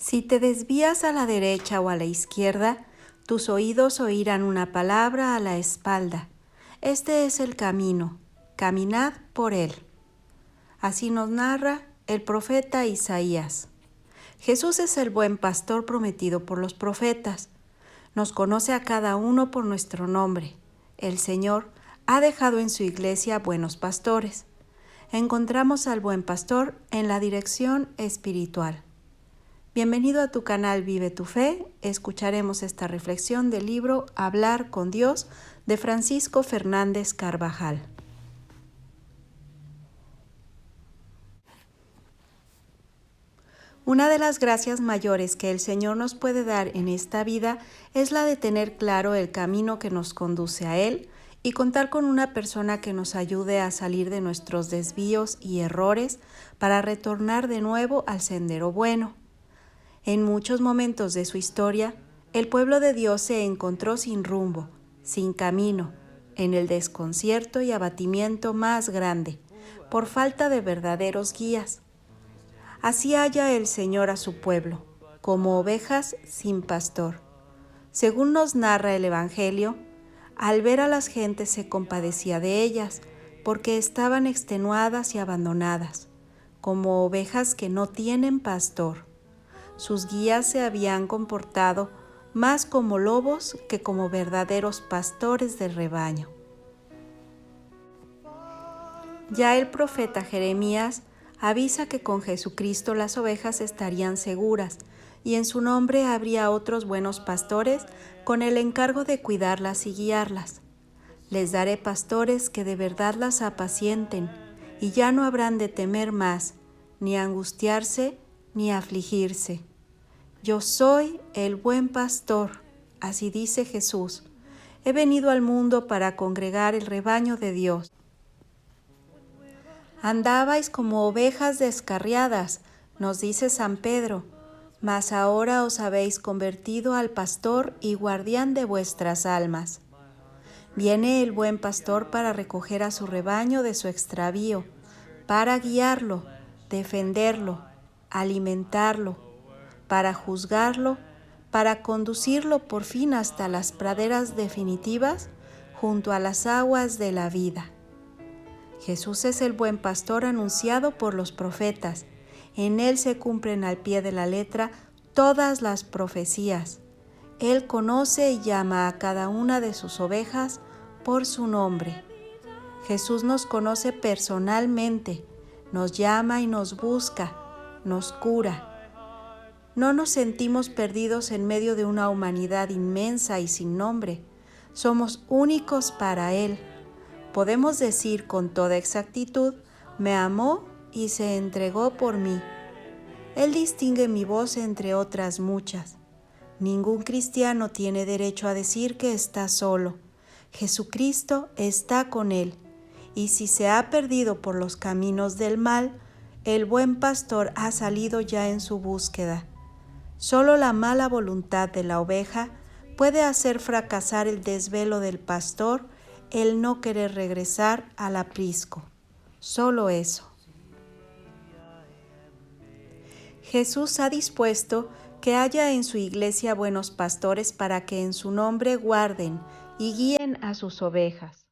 Si te desvías a la derecha o a la izquierda, tus oídos oirán una palabra a la espalda. Este es el camino, caminad por él. Así nos narra el profeta Isaías. Jesús es el buen pastor prometido por los profetas. Nos conoce a cada uno por nuestro nombre. El Señor ha dejado en su iglesia buenos pastores. Encontramos al buen pastor en la dirección espiritual. Bienvenido a tu canal Vive tu Fe. Escucharemos esta reflexión del libro Hablar con Dios de Francisco Fernández Carvajal. Una de las gracias mayores que el Señor nos puede dar en esta vida es la de tener claro el camino que nos conduce a Él y contar con una persona que nos ayude a salir de nuestros desvíos y errores para retornar de nuevo al sendero bueno. En muchos momentos de su historia, el pueblo de Dios se encontró sin rumbo, sin camino, en el desconcierto y abatimiento más grande, por falta de verdaderos guías. Así halla el Señor a su pueblo, como ovejas sin pastor. Según nos narra el Evangelio, al ver a las gentes se compadecía de ellas, porque estaban extenuadas y abandonadas, como ovejas que no tienen pastor. Sus guías se habían comportado más como lobos que como verdaderos pastores del rebaño. Ya el profeta Jeremías avisa que con Jesucristo las ovejas estarían seguras y en su nombre habría otros buenos pastores con el encargo de cuidarlas y guiarlas. Les daré pastores que de verdad las apacienten y ya no habrán de temer más, ni angustiarse, ni afligirse. Yo soy el buen pastor, así dice Jesús. He venido al mundo para congregar el rebaño de Dios. Andabais como ovejas descarriadas, nos dice San Pedro, mas ahora os habéis convertido al pastor y guardián de vuestras almas. Viene el buen pastor para recoger a su rebaño de su extravío, para guiarlo, defenderlo, alimentarlo, para juzgarlo, para conducirlo por fin hasta las praderas definitivas junto a las aguas de la vida. Jesús es el buen pastor anunciado por los profetas. En Él se cumplen al pie de la letra todas las profecías. Él conoce y llama a cada una de sus ovejas por su nombre. Jesús nos conoce personalmente, nos llama y nos busca, nos cura. No nos sentimos perdidos en medio de una humanidad inmensa y sin nombre. Somos únicos para Él. Podemos decir con toda exactitud, me amó y se entregó por mí. Él distingue mi voz entre otras muchas. Ningún cristiano tiene derecho a decir que está solo. Jesucristo está con él, y si se ha perdido por los caminos del mal, el buen pastor ha salido ya en su búsqueda. Solo la mala voluntad de la oveja puede hacer fracasar el desvelo del pastor, el no querer regresar al aprisco. Solo eso. Jesús ha dispuesto que haya en su iglesia buenos pastores para que en su nombre guarden y guíen a sus ovejas.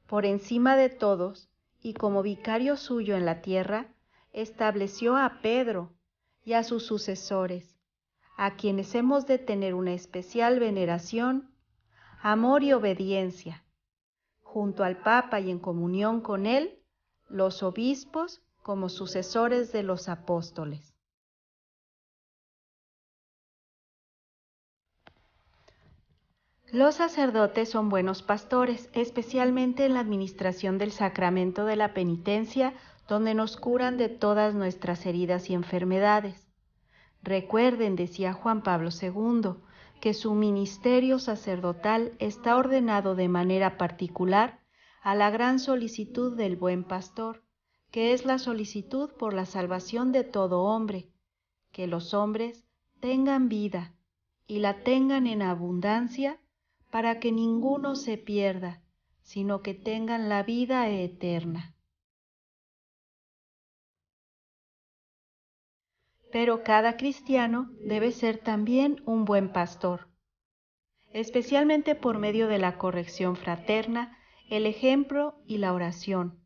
Por encima de todos, y como vicario suyo en la tierra, estableció a Pedro y a sus sucesores, a quienes hemos de tener una especial veneración, amor y obediencia. Junto al Papa y en comunión con él, los obispos como sucesores de los apóstoles. Los sacerdotes son buenos pastores, especialmente en la administración del sacramento de la penitencia, donde nos curan de todas nuestras heridas y enfermedades. Recuerden, decía Juan Pablo II, que su ministerio sacerdotal está ordenado de manera particular a la gran solicitud del buen pastor, que es la solicitud por la salvación de todo hombre, que los hombres tengan vida y la tengan en abundancia para que ninguno se pierda, sino que tengan la vida eterna. Pero cada cristiano debe ser también un buen pastor, especialmente por medio de la corrección fraterna, el ejemplo y la oración.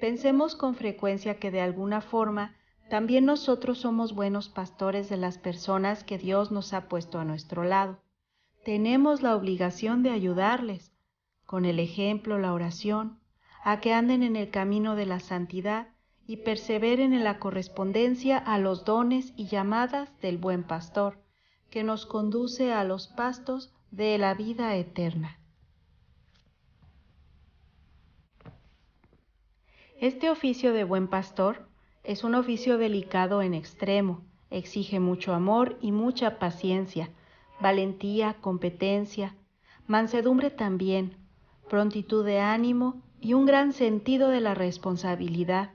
Pensemos con frecuencia que de alguna forma también nosotros somos buenos pastores de las personas que Dios nos ha puesto a nuestro lado. Tenemos la obligación de ayudarles, con el ejemplo, la oración, a que anden en el camino de la santidad y perseveren en la correspondencia a los dones y llamadas del buen pastor, que nos conduce a los pastos de la vida eterna. Este oficio de buen pastor es un oficio delicado en extremo, exige mucho amor y mucha paciencia, valentía, competencia, mansedumbre también, prontitud de ánimo y un gran sentido de la responsabilidad.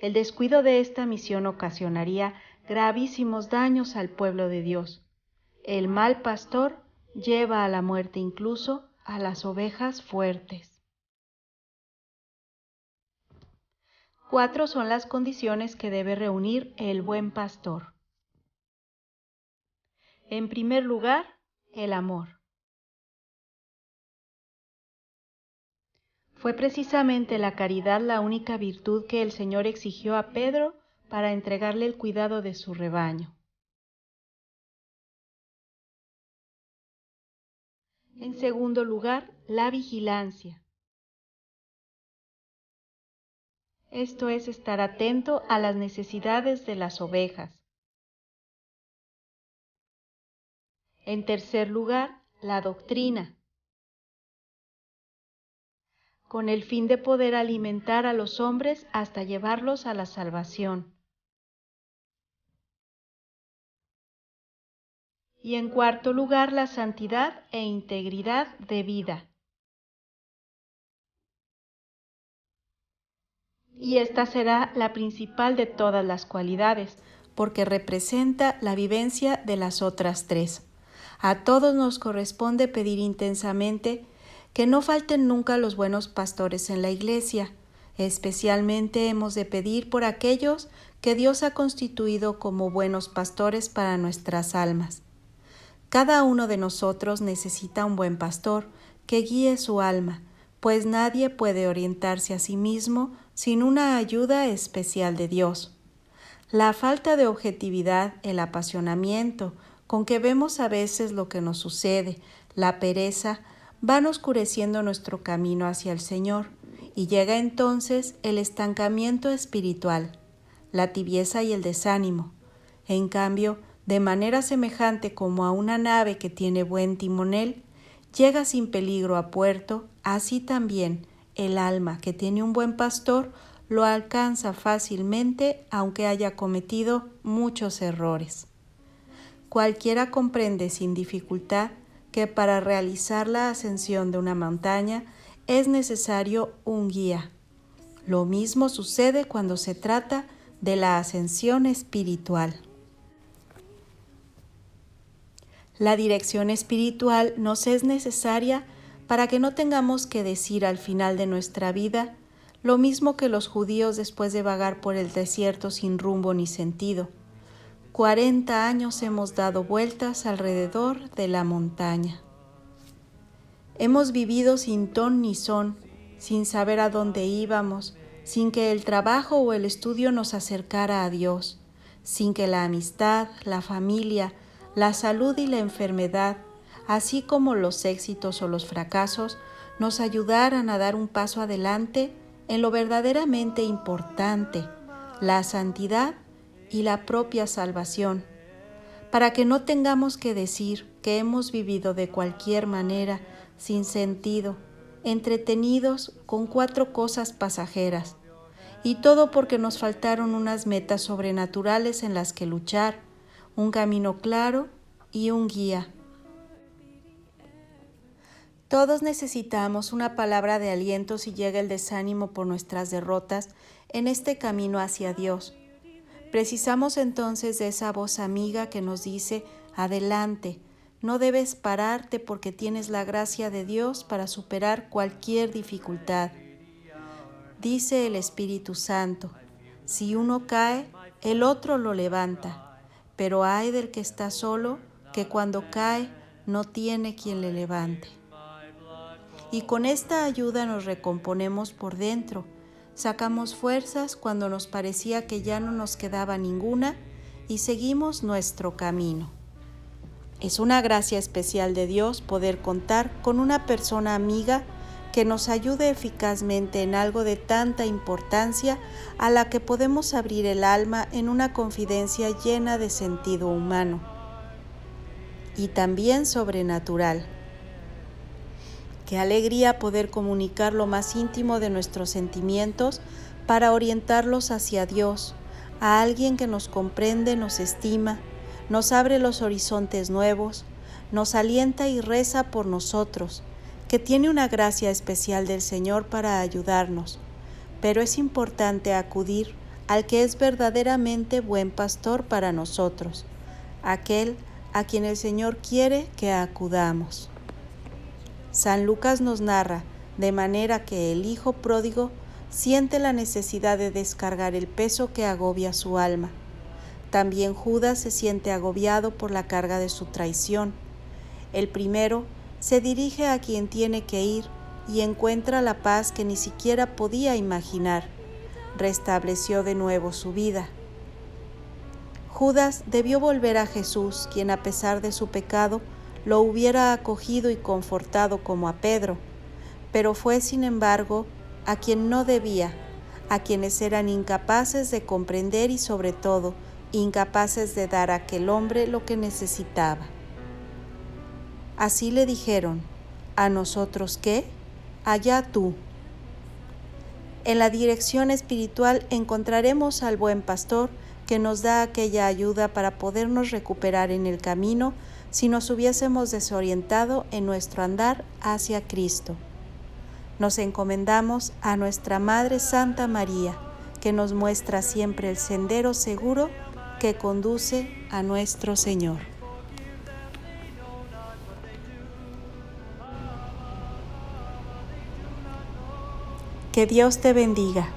El descuido de esta misión ocasionaría gravísimos daños al pueblo de Dios. El mal pastor lleva a la muerte incluso a las ovejas fuertes. 4 son las condiciones que debe reunir el buen pastor. En primer lugar, el amor. Fue precisamente la caridad la única virtud que el Señor exigió a Pedro para entregarle el cuidado de su rebaño. En segundo lugar, la vigilancia. Esto es estar atento a las necesidades de las ovejas. En tercer lugar, la doctrina, con el fin de poder alimentar a los hombres hasta llevarlos a la salvación. Y en cuarto lugar, la santidad e integridad de vida. Y esta será la principal de todas las cualidades, porque representa la vivencia de las otras 3. A todos nos corresponde pedir intensamente que no falten nunca los buenos pastores en la Iglesia. Especialmente hemos de pedir por aquellos que Dios ha constituido como buenos pastores para nuestras almas. Cada uno de nosotros necesita un buen pastor que guíe su alma, pues nadie puede orientarse a sí mismo sin una ayuda especial de Dios. La falta de objetividad, el apasionamiento con que vemos a veces lo que nos sucede, la pereza, van oscureciendo nuestro camino hacia el Señor y llega entonces el estancamiento espiritual, la tibieza y el desánimo. En cambio, de manera semejante como a una nave que tiene buen timonel, llega sin peligro a puerto, así también el alma que tiene un buen pastor lo alcanza fácilmente aunque haya cometido muchos errores. Cualquiera comprende sin dificultad que para realizar la ascensión de una montaña es necesario un guía. Lo mismo sucede cuando se trata de la ascensión espiritual. La dirección espiritual nos es necesaria para que no tengamos que decir al final de nuestra vida lo mismo que los judíos después de vagar por el desierto sin rumbo ni sentido. 40 años hemos dado vueltas alrededor de la montaña. Hemos vivido sin ton ni son, sin saber a dónde íbamos, sin que el trabajo o el estudio nos acercara a Dios, sin que la amistad, la familia, la salud y la enfermedad, así como los éxitos o los fracasos, nos ayudaran a dar un paso adelante en lo verdaderamente importante, la santidad y la propia salvación, para que no tengamos que decir que hemos vivido de cualquier manera, sin sentido, entretenidos con 4 cosas pasajeras, y todo porque nos faltaron unas metas sobrenaturales en las que luchar, un camino claro y un guía. Todos necesitamos una palabra de aliento si llega el desánimo por nuestras derrotas en este camino hacia Dios. Precisamos entonces de esa voz amiga que nos dice: adelante, no debes pararte porque tienes la gracia de Dios para superar cualquier dificultad. Dice el Espíritu Santo: si uno cae, el otro lo levanta, pero ay del que está solo, que cuando cae no tiene quien le levante. Y con esta ayuda nos recomponemos por dentro, sacamos fuerzas cuando nos parecía que ya no nos quedaba ninguna y seguimos nuestro camino. Es una gracia especial de Dios poder contar con una persona amiga que nos ayude eficazmente en algo de tanta importancia, a la que podemos abrir el alma en una confidencia llena de sentido humano y también sobrenatural. Qué alegría poder comunicar lo más íntimo de nuestros sentimientos para orientarlos hacia Dios, a alguien que nos comprende, nos estima, nos abre los horizontes nuevos, nos alienta y reza por nosotros, que tiene una gracia especial del Señor para ayudarnos. Pero es importante acudir al que es verdaderamente buen pastor para nosotros, aquel a quien el Señor quiere que acudamos. San Lucas nos narra de manera que el hijo pródigo siente la necesidad de descargar el peso que agobia su alma. También Judas se siente agobiado por la carga de su traición. El primero se dirige a quien tiene que ir y encuentra la paz que ni siquiera podía imaginar. Restableció de nuevo su vida. Judas debió volver a Jesús, quien a pesar de su pecado lo hubiera acogido y confortado como a Pedro, pero fue sin embargo a quien no debía, a quienes eran incapaces de comprender y sobre todo incapaces de dar a aquel hombre lo que necesitaba. Así le dijeron: ¿a nosotros qué? Allá tú. En la dirección espiritual encontraremos al buen pastor que nos da aquella ayuda para podernos recuperar en el camino si nos hubiésemos desorientado en nuestro andar hacia Cristo. Nos encomendamos a nuestra Madre Santa María, que nos muestra siempre el sendero seguro que conduce a nuestro Señor. Que Dios te bendiga.